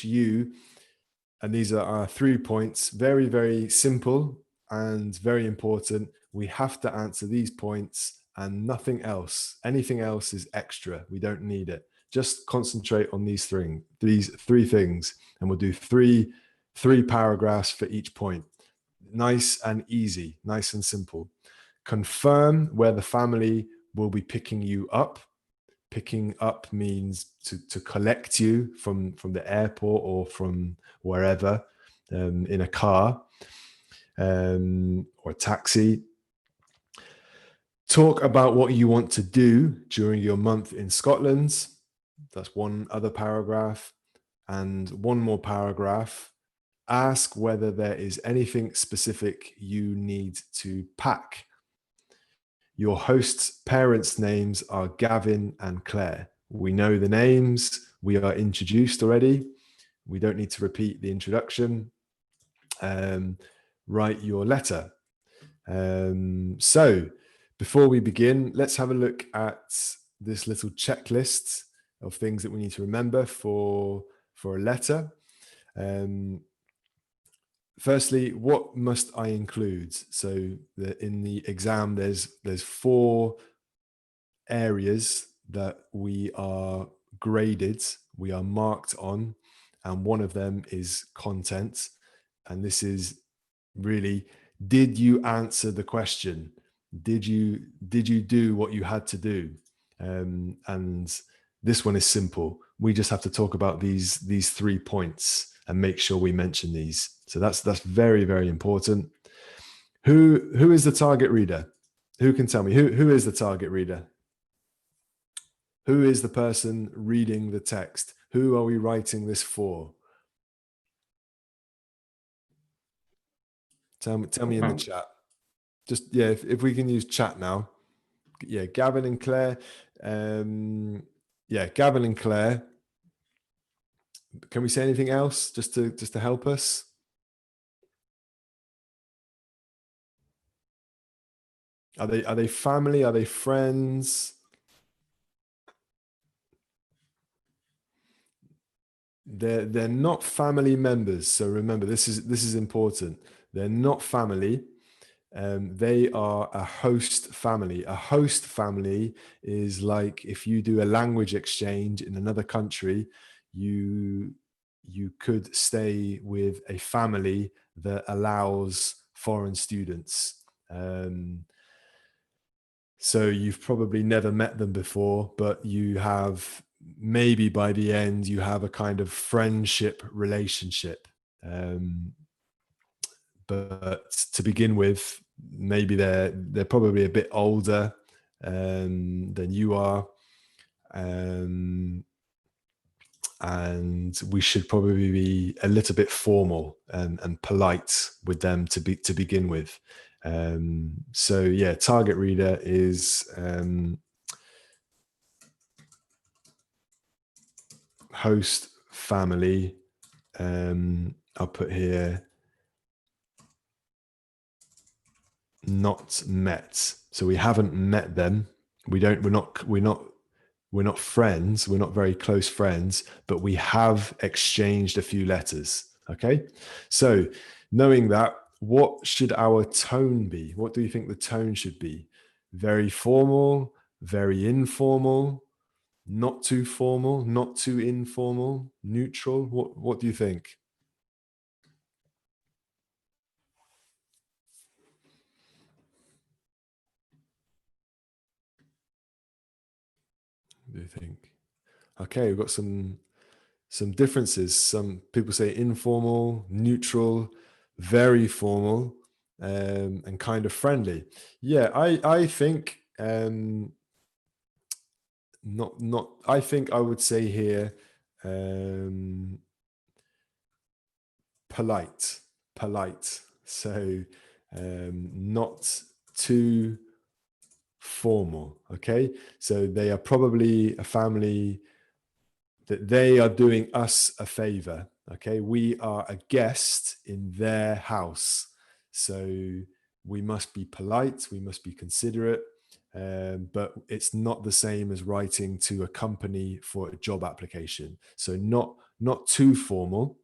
you, and these are our 3 points, very, very simple and very important. We have to answer these points and nothing else. Anything else is extra. We don't need it. Just concentrate on these three things, and we'll do three paragraphs for each point. Nice and easy, nice and simple. Confirm where the family will be picking you up. Picking up means to collect you from the airport or from wherever, in a car or a taxi. Talk about what you want to do during your month in Scotland. That's one other paragraph. And one more paragraph. Ask whether there is anything specific you need to pack. Your host's parents' names are Gavin and Claire. We know the names. We are introduced already. We don't need to repeat the introduction. Write your letter. So before we begin, let's have a look at this little checklist of things that we need to remember for a letter. Firstly, what must I include? So in the exam, there's 4 areas that we are graded, we are marked on, and one of them is content. And this is really, did you answer the question? Did you do what you had to do? And this one is simple. We just have to talk about these 3 points and make sure we mention these. So that's very, very important. Who is the target reader? Who can tell me? Who is the target reader? Who is the person reading the text? Who are we writing this for? Tell me in the chat. Just, yeah, if we can use chat now. Yeah, Gavin and Claire. Yeah, Gavin and Claire. Can we say anything else just to help us? Are they family? Are they friends? They're not family members. So remember, this is important. They're not family. They are a host family. A host family is like if you do a language exchange in another country, you could stay with a family that allows foreign students. So you've probably never met them before, but you have, maybe by the end, you have a kind of friendship relationship. But to begin with, maybe they're probably a bit older than you are. And we should probably be a little bit formal and polite with them to begin with. So yeah, target reader is host family. I'll put here not met. So we haven't met them. We're not friends. We're not very close friends, but we have exchanged a few letters. Okay. So knowing that, what should our tone be? What do you think the tone should be? Very formal, very informal, not too formal, not too informal, neutral? What do you think? What do you think? Okay, we've got some differences. Some people say informal, neutral, very formal, and kind of friendly. Yeah, I think not. I think I would say here polite. So not too formal. Okay, so they are probably a family that they are doing us a favor. Okay, we are a guest in their house, so we must be polite, we must be considerate, but it's not the same as writing to a company for a job application. So not not too formal,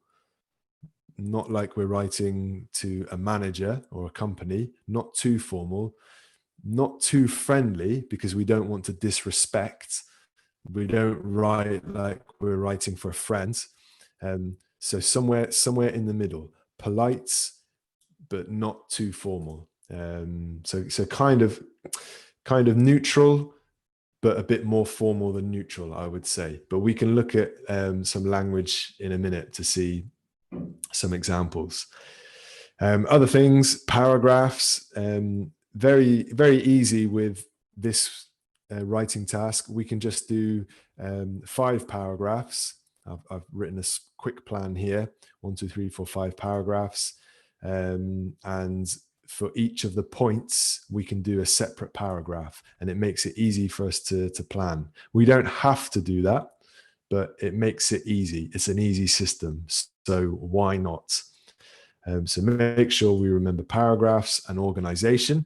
not like we're writing to a manager or a company, not too formal, not too friendly, because we don't want to disrespect. We don't write like we're writing for a friend. So somewhere in the middle, polite, but not too formal. So kind of neutral, but a bit more formal than neutral, I would say. But we can look at some language in a minute to see some examples. Other things, paragraphs, very, very easy with this writing task. We can just do 5 paragraphs. I've written a quick plan here, 1, 2, 3, 4, 5 paragraphs. And for each of the points, we can do a separate paragraph, and it makes it easy for us to plan. We don't have to do that, but it makes it easy. It's an easy system, so why not? So make sure we remember paragraphs and organization.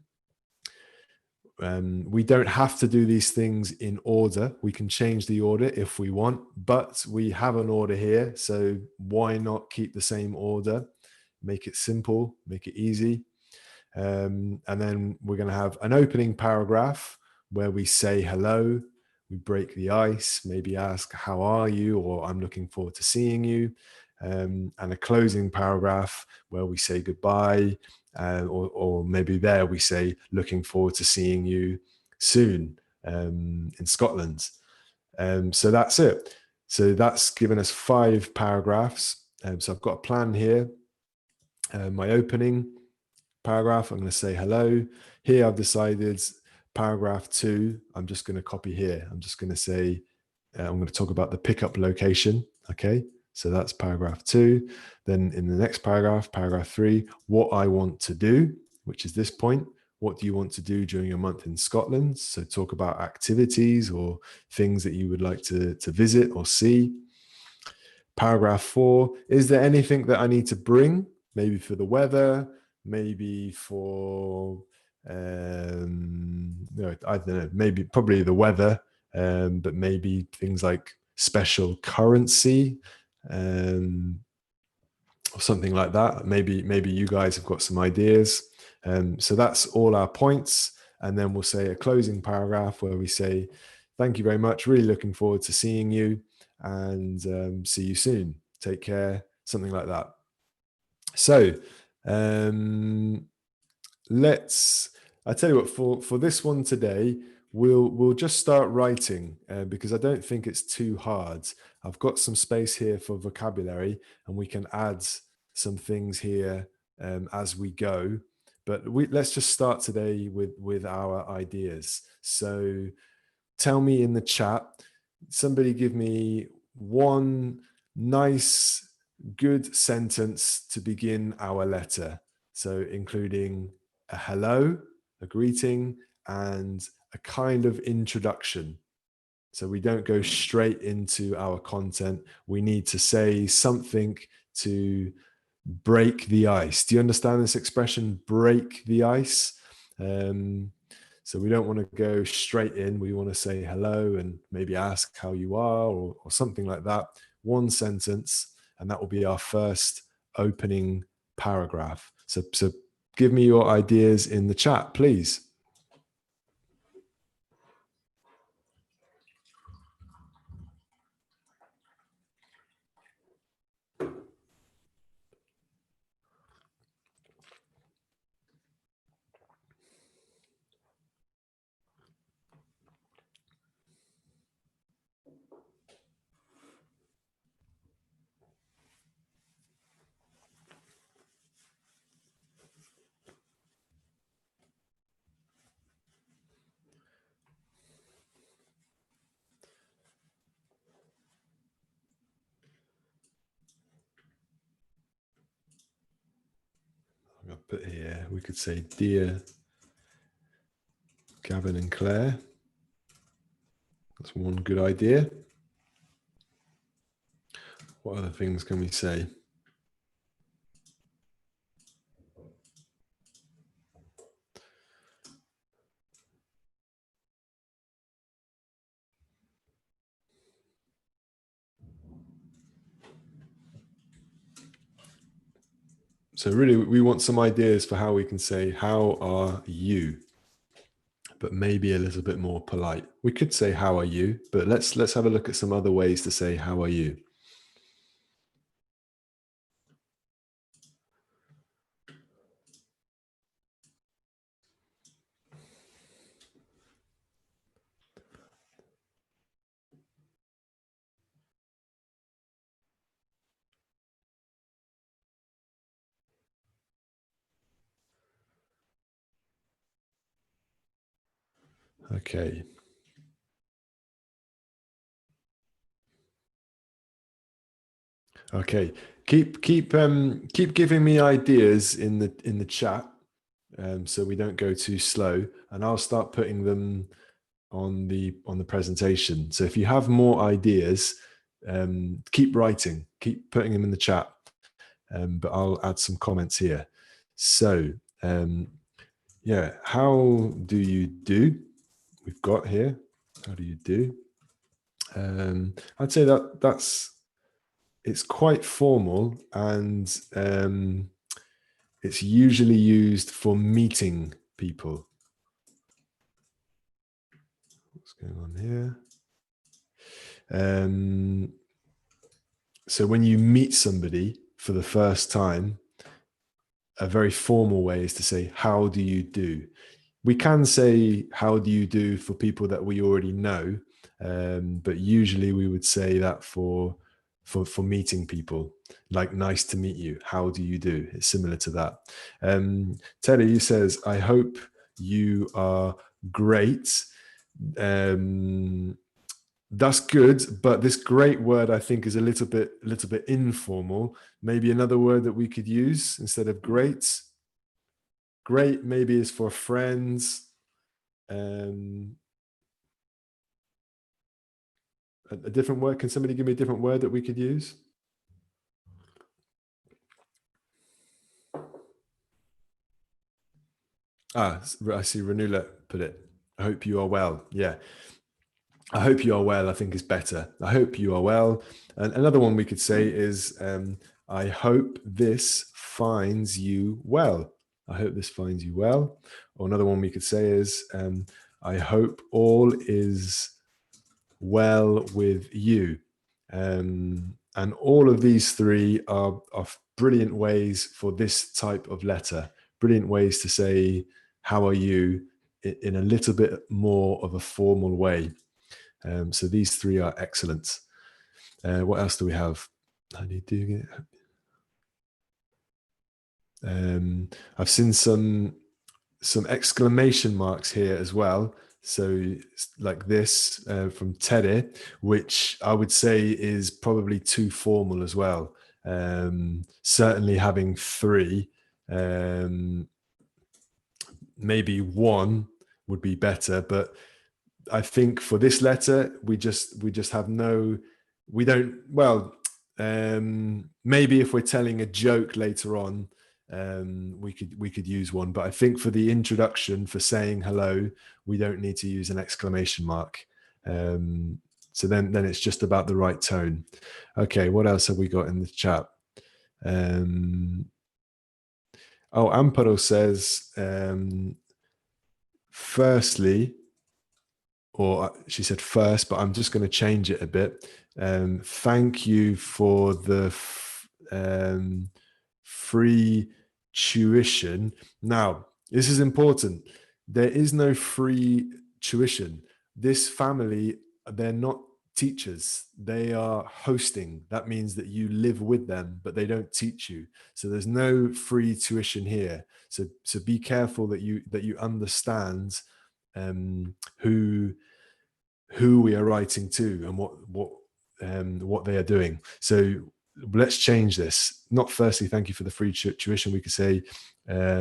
We don't have to do these things in order. We can change the order if we want, but we have an order here, so why not keep the same order? Make it simple, make it easy. And then we're going to have an opening paragraph where we say hello, we break the ice, maybe ask, how are you? Or I'm looking forward to seeing you. And a closing paragraph where we say goodbye, or maybe there we say, looking forward to seeing you soon in Scotland. So that's it. So that's given us 5 paragraphs. So I've got a plan here. My opening paragraph, I'm going to say hello. Here I've decided paragraph 2, I'm just going to copy here. I'm just going to say, I'm going to talk about the pickup location. Okay, so that's paragraph 2. Then in the next paragraph, paragraph 3, what I want to do, which is this point. What do you want to do during your month in Scotland? So talk about activities or things that you would like to visit or see. Paragraph 4, is there anything that I need to bring? Maybe for the weather, maybe for, no, I don't know, maybe probably the weather, but maybe things like special currency, or something like that. Maybe you guys have got some ideas. So that's all our points. And then we'll say a closing paragraph where we say, thank you very much. Really looking forward to seeing you, and see you soon. Take care, something like that. So I tell you what, for this one today, we'll just start writing, because I don't think it's too hard. I've got some space here for vocabulary, and we can add some things here as we go. But let's just start today with our ideas. So tell me in the chat, somebody give me one nice, good sentence to begin our letter. So including a hello, a greeting, and a kind of introduction. So we don't go straight into our content. We need to say something to break the ice. Do you understand this expression, break the ice? So we don't want to go straight in. We want to say hello and maybe ask how you are, or something like that. One sentence, and that will be our first opening paragraph. So give me your ideas in the chat, please. I'm going to put here, we could say, dear Gavin and Claire. That's one good idea. What other things can we say? So really, we want some ideas for how we can say, how are you? But maybe a little bit more polite. We could say, how are you? But let's have a look at some other ways to say, how are you? Okay. Okay. Keep giving me ideas in the chat, so we don't go too slow, and I'll start putting them on the presentation. So if you have more ideas, keep writing, keep putting them in the chat, but I'll add some comments here. So yeah, how do you do? We've got here, how do you do? I'd say it's quite formal, and it's usually used for meeting people. What's going on here? So when you meet somebody for the first time, a very formal way is to say, how do you do? We can say, how do you do for people that we already know, but usually we would say that for meeting people, like, nice to meet you, how do you do? It's similar to that. Teddy says, I hope you are great. That's good, but this great word, I think, is a little bit informal. Maybe another word that we could use instead of great. Great maybe is for friends. A different word. Can somebody give me a different word that we could use? I see Renula put it. I hope you are well. Yeah. I hope you are well, I think, is better. I hope you are well. And another one we could say is, I hope this finds you well. I hope this finds you well. Or another one we could say is, I hope all is well with you. And all of these three are brilliant ways for this type of letter, brilliant ways to say, how are you, in a little bit more of a formal way. So these three are excellent. What else do we have? How do you do it? I've seen some exclamation marks here as well. So like this from Teddy, which I would say is probably too formal as well. Certainly having three, maybe one would be better, but I think for this letter, we just have no, we don't, well, maybe if we're telling a joke later on, we could use one, but I think for the introduction, for saying hello, we don't need to use an exclamation mark. So then it's just about the right tone. Okay, what else have we got in the chat? Oh, Amparo says, firstly, or she said first, but I'm just going to change it a bit. Thank you for the free tuition. Now, this is important. There is no free tuition. This family, they're not teachers. They are hosting. That means that you live with them, but they don't teach you. So there's no free tuition here. So be careful that you understand who we are writing to and what they are doing. So let's change this. Not firstly, thank you for the free tuition. We could say,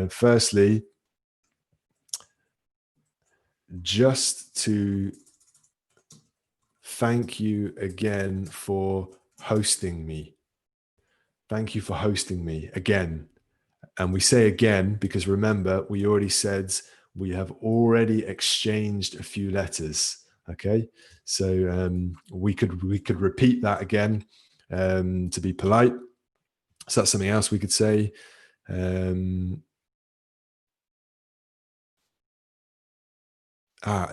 firstly, just to thank you again for hosting me. Thank you for hosting me again. And we say again because remember, we already said we have already exchanged a few letters. Okay, so we could repeat that again to be polite. So that's something else we could say.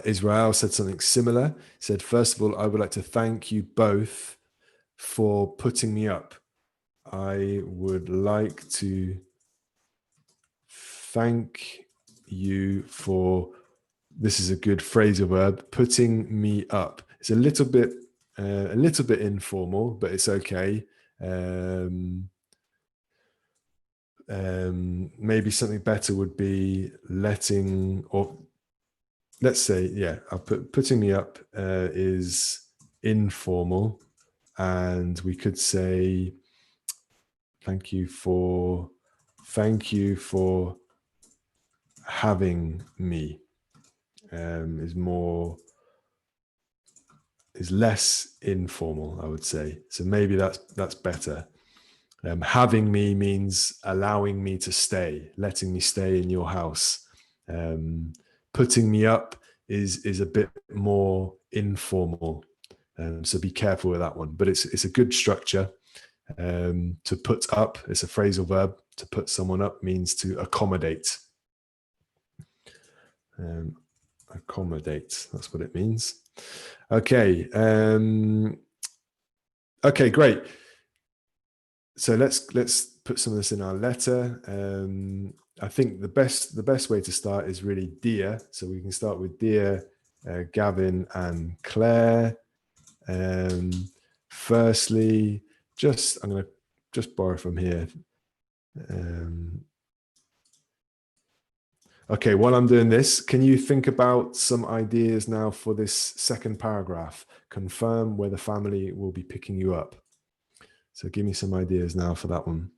Israel said something similar. He said, first of all, I would like to thank you both for putting me up. I would like to thank you for, this is a good phrasal verb, putting me up. It's a little bit informal, but it's okay. Maybe something better would be letting, or let's say, yeah, I'll putting me up is informal, and we could say thank you for having me. Is less informal, I would say. So maybe that's better. Having me means allowing me to stay, letting me stay in your house. Putting me up is a bit more informal. So be careful with that one. But it's a good structure. To put up, it's a phrasal verb. To put someone up means to accommodate. Accommodate, that's what it means. Okay. Okay, great. So let's put some of this in our letter. I think the best way to start is really dear. So we can start with dear Gavin and Claire. Firstly, I'm going to just borrow from here. Okay, while I'm doing this, can you think about some ideas now for this second paragraph? Confirm where the family will be picking you up. So give me some ideas now for that one.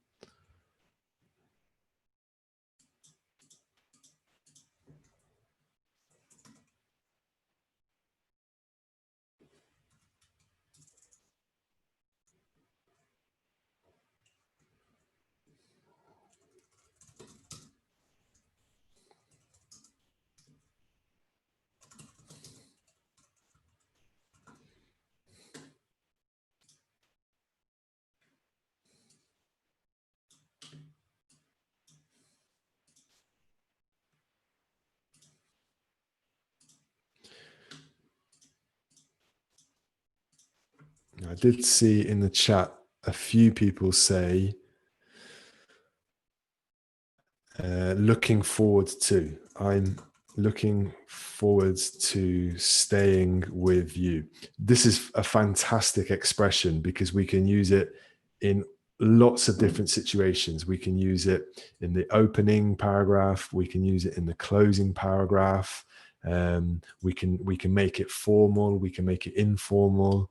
I did see in the chat a few people say looking forward to. I'm looking forward to staying with you. This is a fantastic expression because we can use it in lots of different situations. We can use it in the opening paragraph. We can use it in the closing paragraph. We can make it formal. We can make it informal.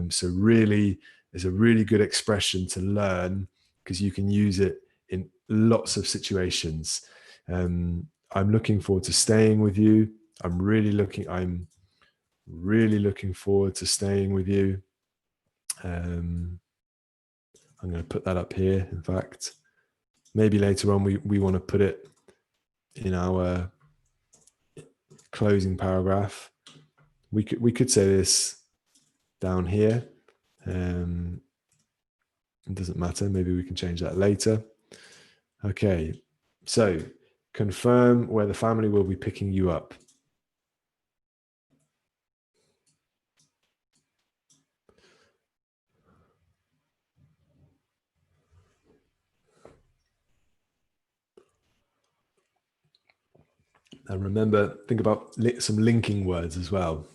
So really, it's a really good expression to learn because you can use it in lots of situations. I'm looking forward to staying with you. I'm really looking forward to staying with you. I'm going to put that up here. In fact, maybe later on we want to put it in our closing paragraph. We could say this down here. It doesn't matter. Maybe we can change that later. Okay, so confirm where the family will be picking you up. And remember, think about some linking words as well.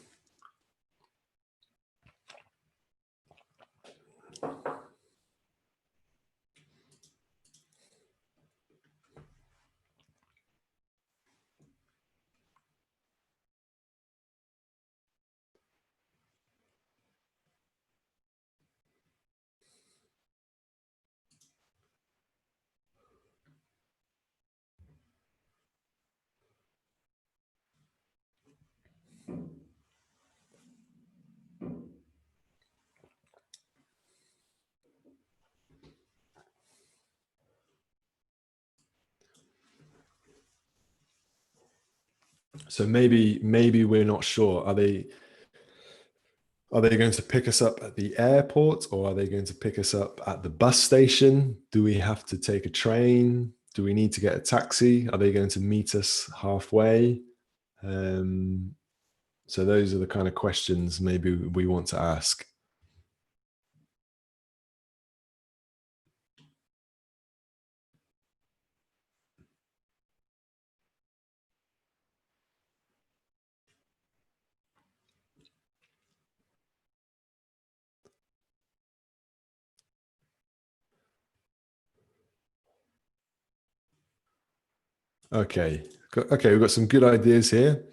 So maybe we're not sure. Are they going to pick us up at the airport, or are they going to pick us up at the bus station? Do we have to take a train? Do we need to get a taxi? Are they going to meet us halfway? So those are the kind of questions maybe we want to ask. Okay. Okay, we've got some good ideas here.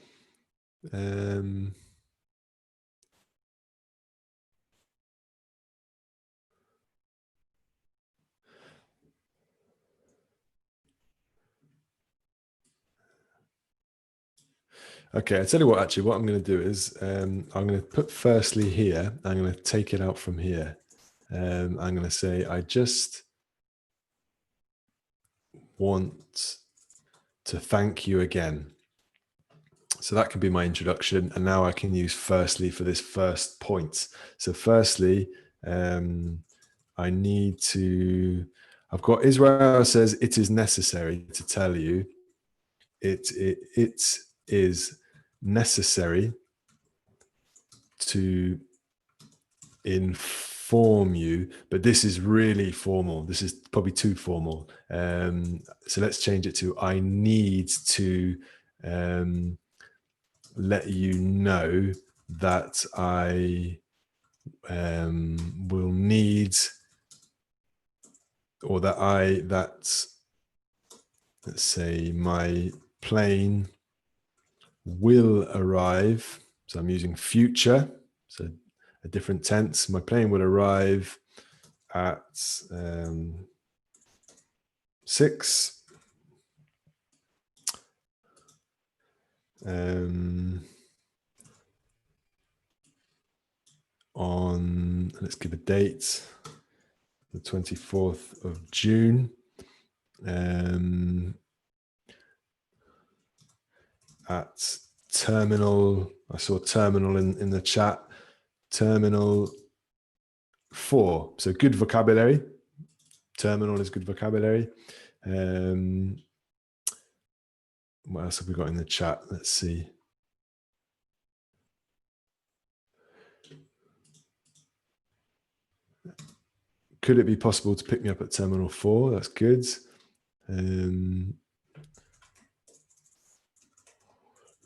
Okay, I tell you what, actually, what I'm going to do is I'm going to put firstly here. I'm going to take it out from here. I'm going to say, I just want to thank you again. So that can be my introduction. And now I can use firstly for this first point. So firstly, I need to, I've got Israel says, it is necessary to tell you. It is necessary to inform you, but this is really formal. This is probably too formal. So let's change it to, I need to let you know that I will need, or that let's say my plane will arrive. So I'm using future, so a different tense. My plane will arrive at 6. On, let's give a date, the 24th of June. At terminal, I saw terminal in the chat, terminal 4. So good vocabulary. Terminal is good vocabulary. What else have we got in the chat? Let's see. Could it be possible to pick me up at terminal 4? That's good.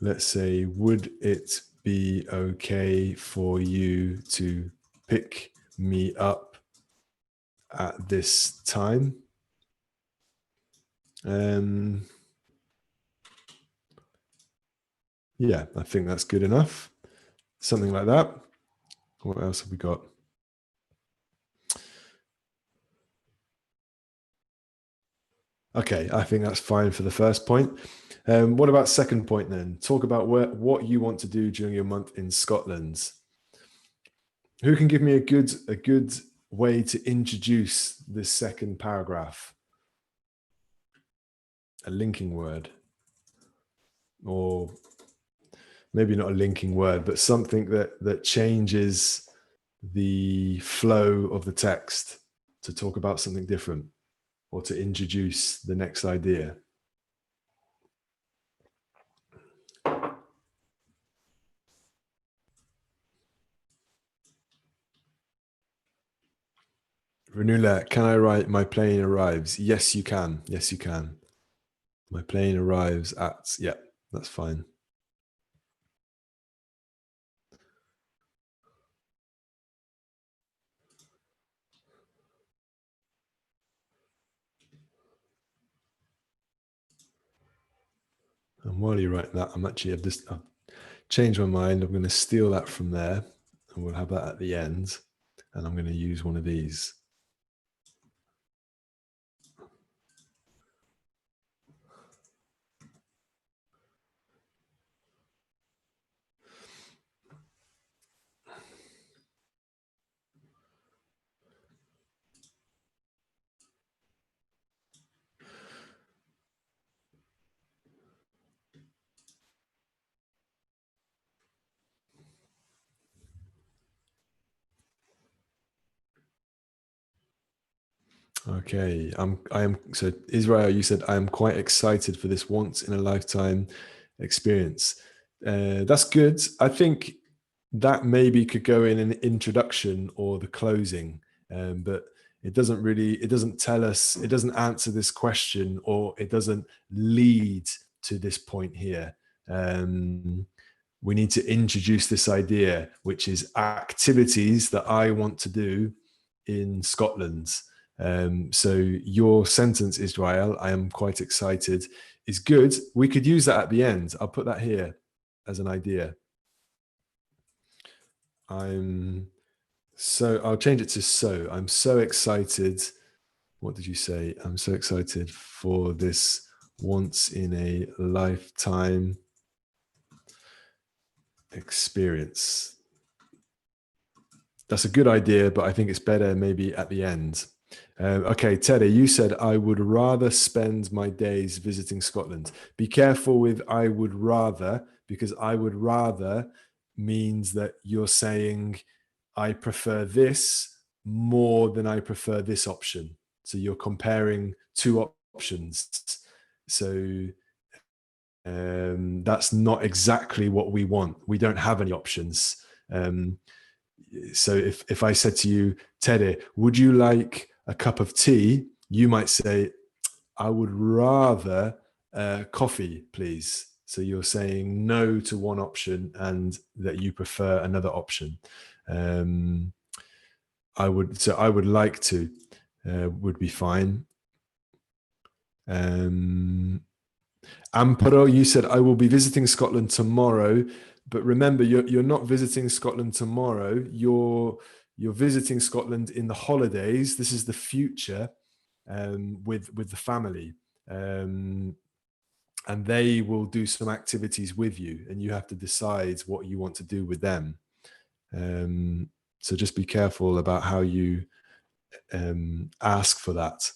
Let's say, would it be okay for you to pick me up at this time? Yeah, I think that's good enough. Something like that. What else have we got? Okay, I think that's fine for the first point. What about second point then? Talk about what you want to do during your month in Scotland. Who can give me a good way to introduce this second paragraph? A linking word, or maybe not a linking word, but something that changes the flow of the text to talk about something different or to introduce the next idea. Renula, can I write my plane arrives? Yes, you can. Yes, you can. My plane arrives at, yeah, that's fine. And while you write that, I've changed my mind. I'm going to steal that from there and we'll have that at the end. And I'm going to use one of these. Okay, so Israel, you said I am quite excited for this once in a lifetime experience. That's good. I think that maybe could go in an introduction or the closing, but it doesn't tell us, it doesn't answer this question, or it doesn't lead to this point here. Um, we need to introduce this idea, which is activities that I want to do in Scotland. So your sentence, Israel, I am quite excited, is good. We could use that at the end. I'll put that here as an idea. I'll change it to so. I'm so excited. What did you say? I'm so excited for this once in a lifetime experience. That's a good idea, but I think it's better maybe at the end. Okay, Teddy, you said I would rather spend my days visiting Scotland. Be careful with I would rather, because I would rather means that you're saying I prefer this more than I prefer this option. So you're comparing two options. So that's not exactly what we want. We don't have any options. So if I said to you, Teddy, would you like a cup of tea? You might say, I would rather coffee, please. So you're saying no to one option and that you prefer another option. I would like to would be fine. Amparo, you said I will be visiting Scotland tomorrow, but remember, you're not visiting Scotland tomorrow. You're visiting Scotland in the holidays. This is the future, with the family, and they will do some activities with you, and you have to decide what you want to do with them. So just be careful about how you ask for that.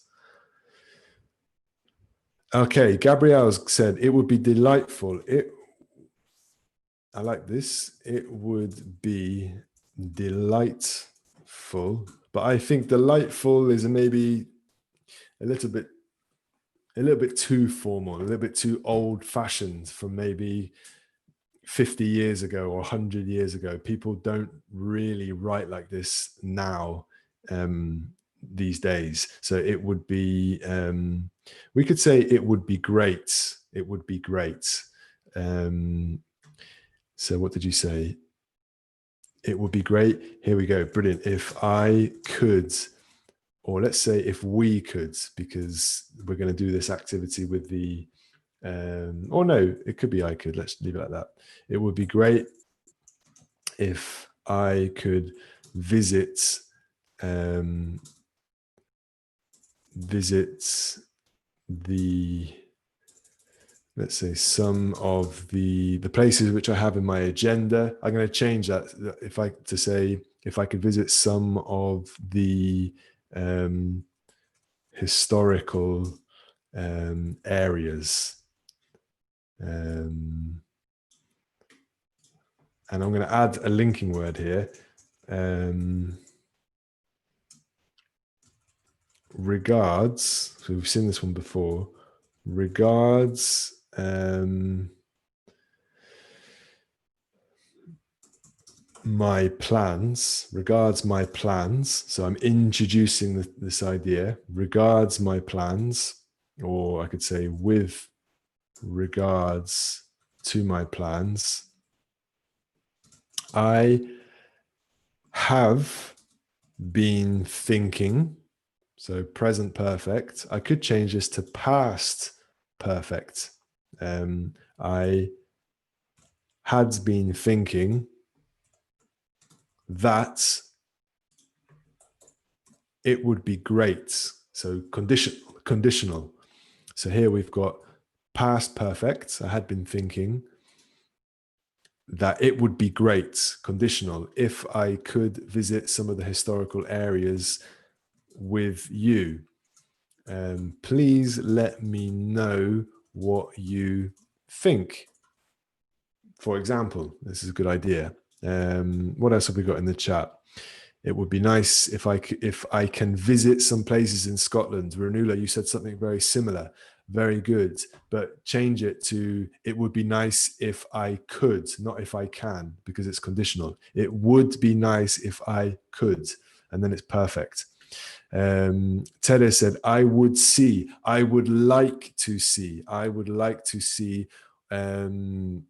Okay, Gabrielle said it would be delightful. I like this. It would be delightful, but I think delightful is maybe a little bit too formal, a little bit too old-fashioned from maybe 50 years ago or 100 years ago. People don't really write like this now, these days. So it would be, we could say it would be great. It would be great. So what did you say? It would be great. Here we go. Brilliant. If I could, or let's say if we could, because we're going to do this activity with the, or no, it could be I could. Let's leave it like that. It would be great if I could visit the, let's say, some of the places which I have in my agenda. I'm going to change that to say if I could visit some of the historical areas. And I'm going to add a linking word here. Regards. So we've seen this one before. Regards. My plans. Regards my plans. So I'm introducing this idea. Regards my plans, or I could say with regards to my plans. I have been thinking, so present perfect. I could change this to past perfect. I had been thinking that it would be great. So conditional. So here we've got past perfect. I had been thinking that it would be great, conditional, if I could visit some of the historical areas with you. Please let me know what you think. For example, this is a good idea. What else have we got in the chat? It would be nice if I can visit some places in Scotland. Renula, you said something very similar. Very good, but change it to it would be nice if I could, not if I can, because it's conditional. It would be nice if I could, and then it's perfect. Tere said, I would see, I would like to see, I would like to see. That's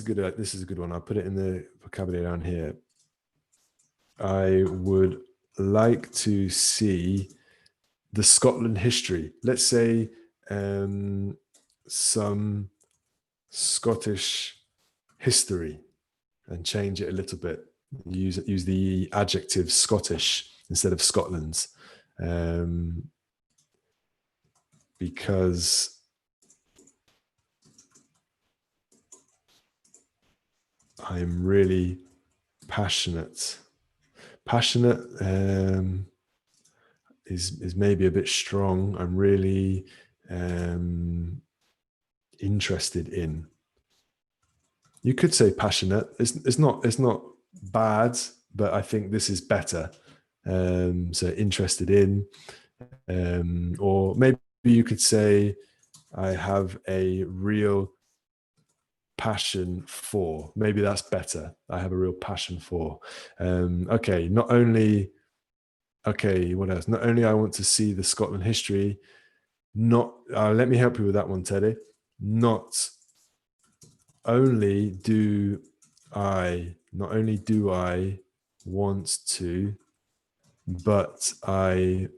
a good, this is a good one. I'll put it in the vocabulary down here. I would like to see the Scotland history. Let's say some Scottish history, and change it a little bit. Use the adjective Scottish instead of Scotland's, because I'm really passionate. Passionate is maybe a bit strong. I'm really interested in. You could say passionate. It's not bad, but I think this is better. So interested in, or maybe you could say I have a real passion for. Maybe that's better. I have a real passion for. Okay, not only. Okay, what else? Not only I want to see the Scotland history. Not. Let me help you with that one, Teddy. Not only do I want to, but I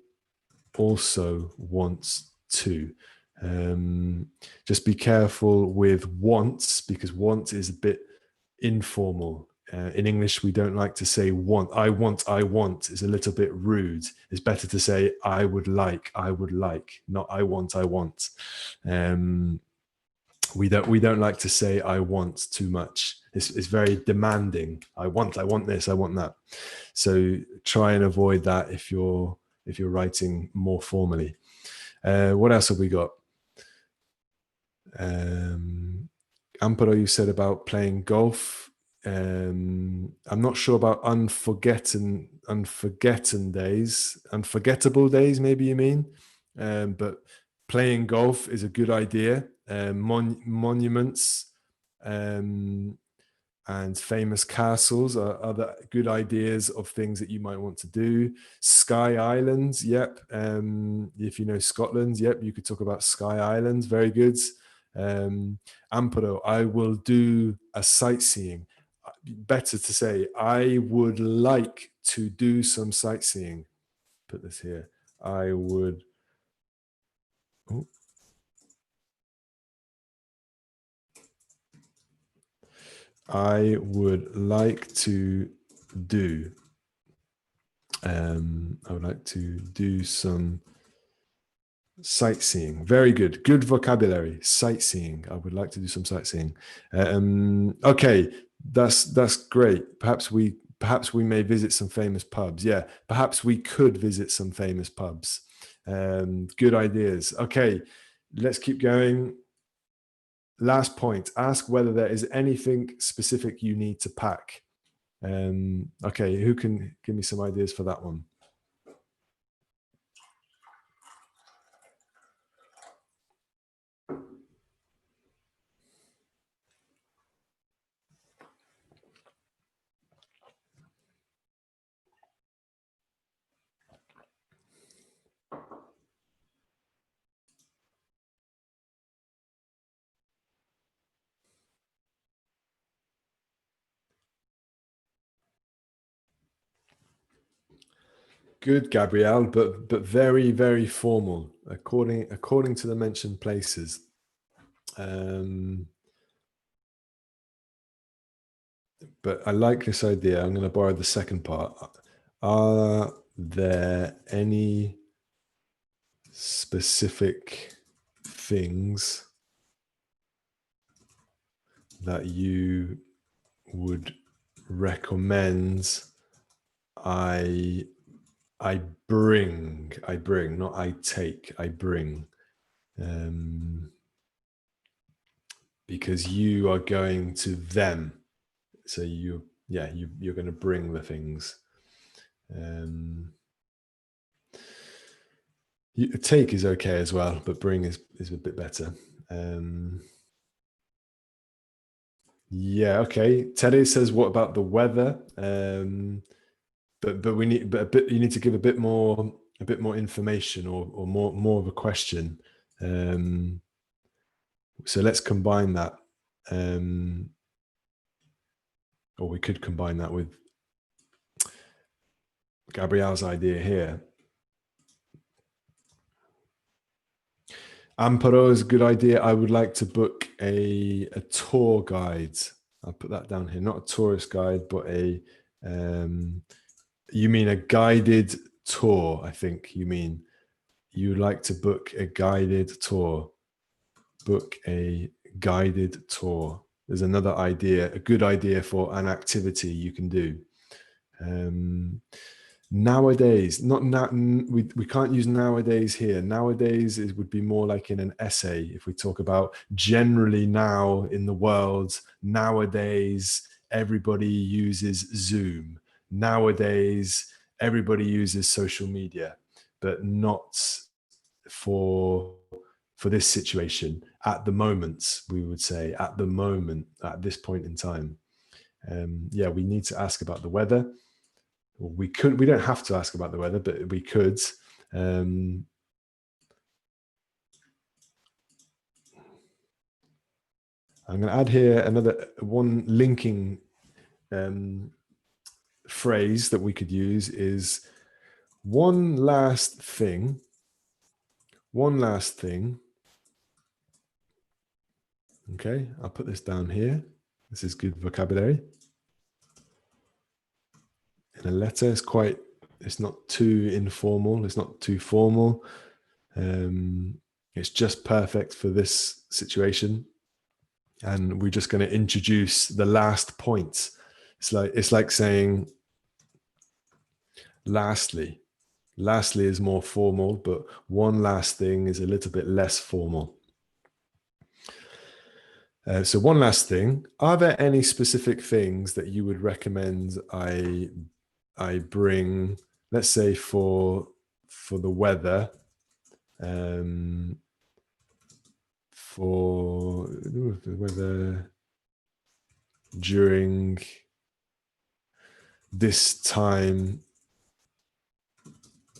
also want to. Just be careful with wants, because want is a bit informal. In English, we don't like to say want. I want is a little bit rude. It's better to say I would like, not I want. We don't like to say I want too much. It's very demanding. I want this, I want that. So try and avoid that if you're writing more formally. What else have we got? Amparo, you said about playing golf. I'm not sure about unforgettable days, maybe you mean. But playing golf is a good idea. Monuments and famous castles are other good ideas of things that you might want to do. Skye Islands, yep. If you know Scotland, yep, you could talk about Skye Islands. Very good. Amparo, I will do a sightseeing. Better to say, I would like to do some sightseeing. Put this here. I would. Oh. I would like to do. I would like to do some sightseeing. Very good. Good vocabulary. Sightseeing. I would like to do some sightseeing. Okay, that's great. Perhaps we may visit some famous pubs. Yeah, perhaps we could visit some famous pubs. Good ideas. Okay, let's keep going. Last point. Ask whether there is anything specific you need to pack. Okay, who can give me some ideas for that one? Good, Gabrielle, but very, very formal, according to the mentioned places. But I like this idea. I'm going to borrow the second part. Are there any specific things that you would recommend I bring, not I take, I bring, because you are going to them. So yeah, you're going to bring the things. Take is okay as well, but bring is a bit better. Yeah, okay. Teddy says, what about the weather? But we need, but a bit, you need to give a bit more information, or more of a question. So let's combine that. Or we could combine that with Gabrielle's idea here. Amparo is a good idea. I would like to book a tour guide. I'll put that down here. Not a tourist guide, but a you mean a guided tour, I think you mean. You would like to book a guided tour. Book a guided tour. There's another idea, a good idea for an activity you can do. Nowadays, not now, we can't use nowadays here. Nowadays, it would be more like in an essay. If we talk about generally now in the world, nowadays, everybody uses Zoom. Nowadays, everybody uses social media, but not for this situation. At the moment, we would say, at the moment, at this point in time. Yeah, we need to ask about the weather. We don't have to ask about the weather, but we could. I'm going to add here another one linking phrase that we could use is one last thing. One last thing. Okay, I'll put this down here. This is good vocabulary. In a letter, it's not too informal. It's not too formal. It's just perfect for this situation. And we're just going to introduce the last point. It's like saying lastly. Lastly is more formal, but one last thing is a little bit less formal. So one last thing, are there any specific things that you would recommend I bring, let's say for the weather, for the weather during this time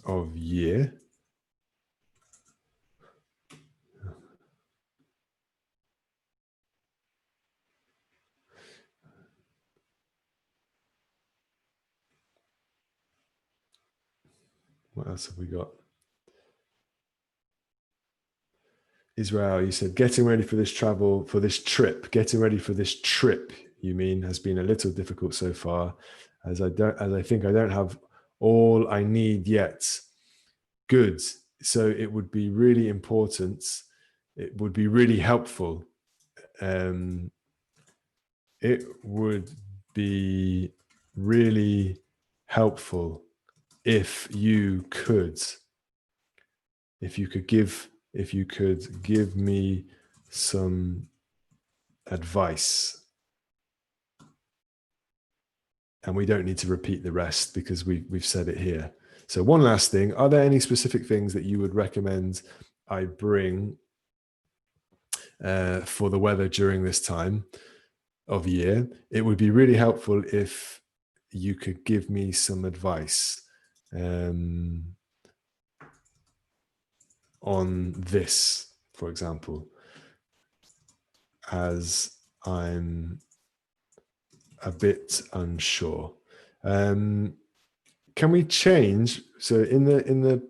of year? What else have we got? Israel, you said getting ready for this trip. Getting ready for this trip, you mean, has been a little difficult so far, as I think I don't have all I need yet. Good. So it would be really important. It would be really helpful. It would be really helpful if you could give me some advice. And we don't need to repeat the rest because we've said it here. So one last thing, are there any specific things that you would recommend I bring for the weather during this time of year? It would be really helpful if you could give me some advice on this, for example, as I'm a bit unsure. Can we change? So in the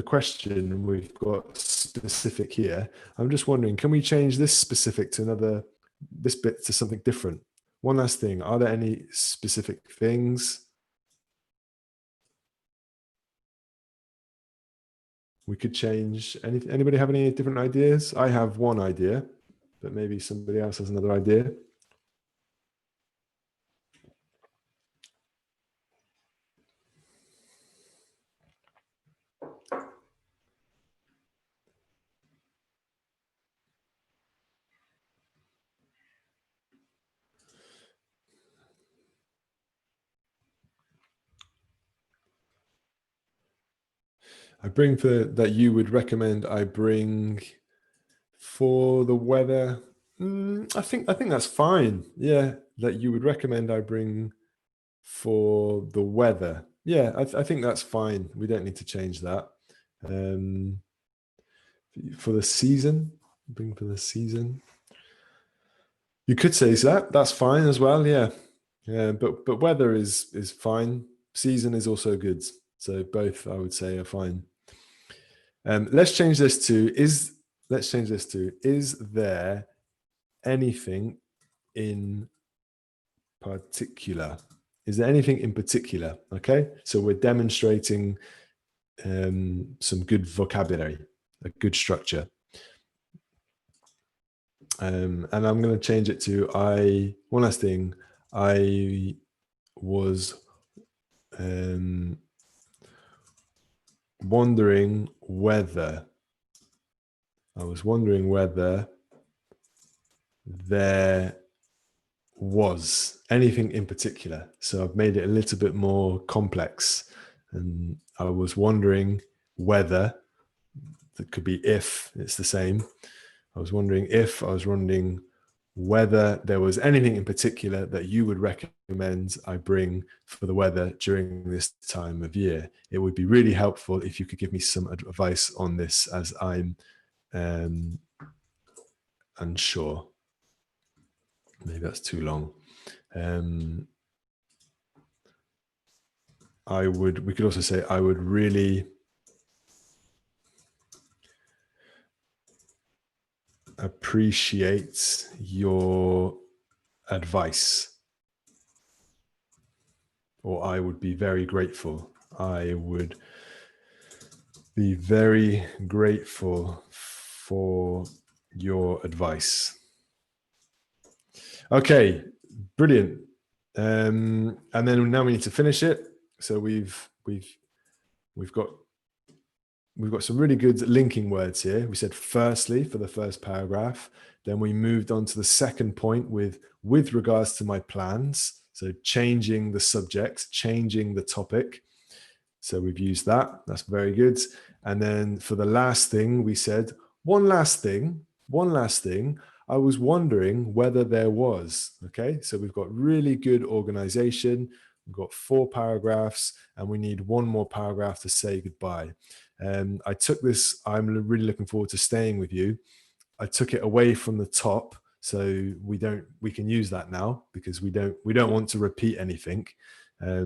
question we've got specific here. I'm just wondering, can we change this specific to this bit to something different? One last thing. Are there any specific things we could change? Anybody have any different ideas? I have one idea, but maybe somebody else has another idea. I bring for that you would recommend I bring for the weather. I think that's fine. Yeah, that you would recommend I bring for the weather. Yeah, I think that's fine. We don't need to change that. For the season, bring for the season. You could say that. That's fine as well. Yeah, yeah. But weather is fine. Season is also good. So both I would say are fine. Let's change this to is. Let's change this to is there anything in particular? Is there anything in particular? Okay, so we're demonstrating some good vocabulary, a good structure. And I'm going to change it to one last thing. I was wondering whether there was anything in particular. So I've made it a little bit more complex. And I was wondering whether, that could be if, it's the same. I was wondering whether there was anything in particular that you would recommend I bring for the weather during this time of year. It would be really helpful if you could give me some advice on this, as I'm unsure. Maybe that's too long. We could also say, I would really appreciate your advice, or I would be very grateful. I would be very grateful for your advice. Okay, brilliant. And then now we need to finish it. So we've got some really good linking words here. We said firstly for the first paragraph. Then we moved on to the second point with regards to my plans. So changing the subject, changing the topic. So we've used that. That's very good. And then for the last thing, we said, one last thing. I was wondering whether there was. Okay, so we've got really good organization. We've got 4 paragraphs, and we need one more paragraph to say goodbye. I took this, I'm really looking forward to staying with you. I took it away from the top, so we can use that now, because we don't want to repeat anything.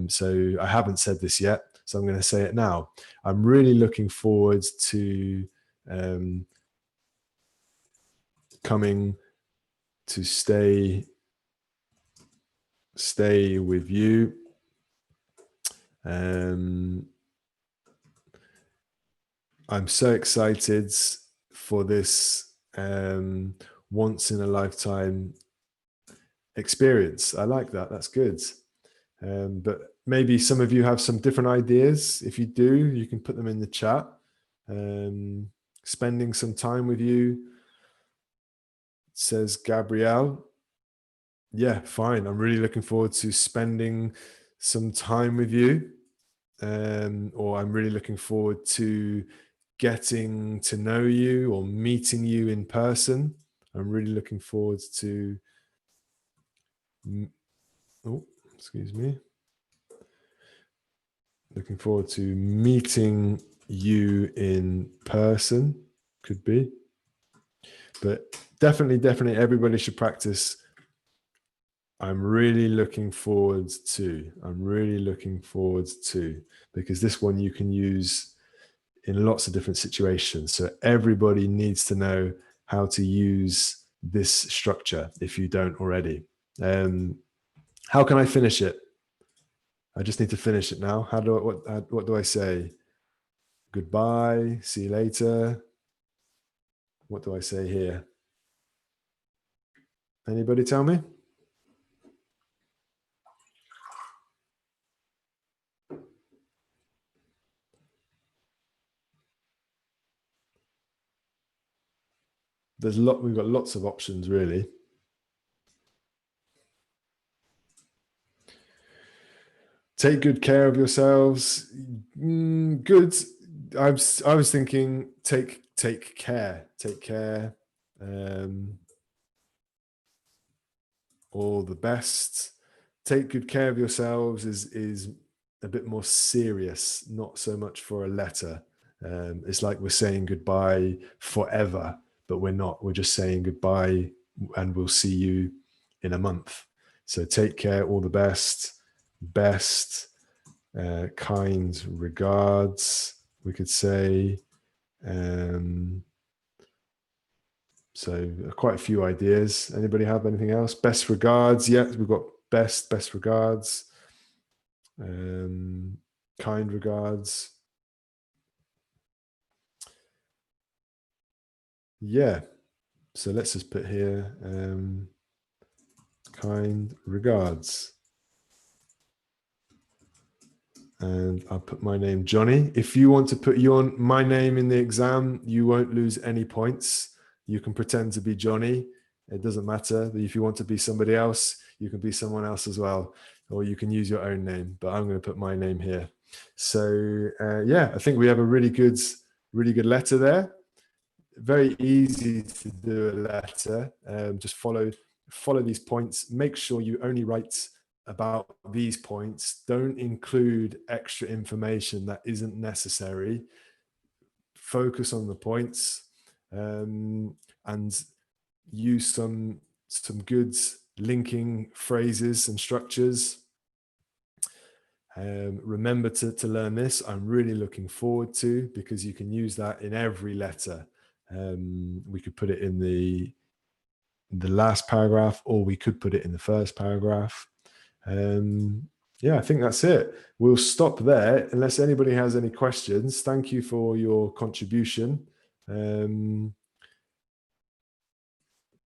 So I haven't said this yet, so I'm going to say it now. I'm really looking forward to coming to stay with you. I'm so excited for this once in a lifetime experience. I like that. That's good. But maybe some of you have some different ideas. If you do, you can put them in the chat. Spending some time with you, says Gabrielle. Yeah, fine. I'm really looking forward to spending some time with you. Or I'm really looking forward to getting to know you or meeting you in person. I'm really looking forward to, excuse me. Looking forward to meeting you in person, could be. But definitely everybody should practice. I'm really looking forward to, because this one you can use in lots of different situations. So everybody needs to know how to use this structure if you don't already. How can I finish it? I just need to finish it now. What do I say? Goodbye, see you later. What do I say here? Anybody tell me? We've got lots of options, really. Take good care of yourselves. Good. I was thinking take care, all the best. Take good care of yourselves is a bit more serious, not so much for a letter. It's like we're saying goodbye forever, but we're not. We're just saying goodbye, and we'll see you in a month. So take care, all the best, kind regards. We could say. So quite a few ideas. Anybody have anything else? Best regards. Yeah, we've got best regards. Kind regards. Yeah. So let's just put here kind regards. And I'll put my name, Johnny. If you want to put my name in the exam, you won't lose any points. You can pretend to be Johnny. It doesn't matter. If you want to be somebody else, you can be someone else as well. Or you can use your own name, but I'm going to put my name here. So yeah, I think we have a really good letter there. Very easy to do a letter. Just follow these points. Make sure you only write about these points. Don't include extra information that isn't necessary. Focus on the points, and use some good linking phrases and structures. Remember to learn this. I'm really looking forward to, because you can use that in every letter. We could put it in the last paragraph, or we could put it in the first paragraph. Yeah, I think that's it. We'll stop there unless anybody has any questions. Thank you for your contribution.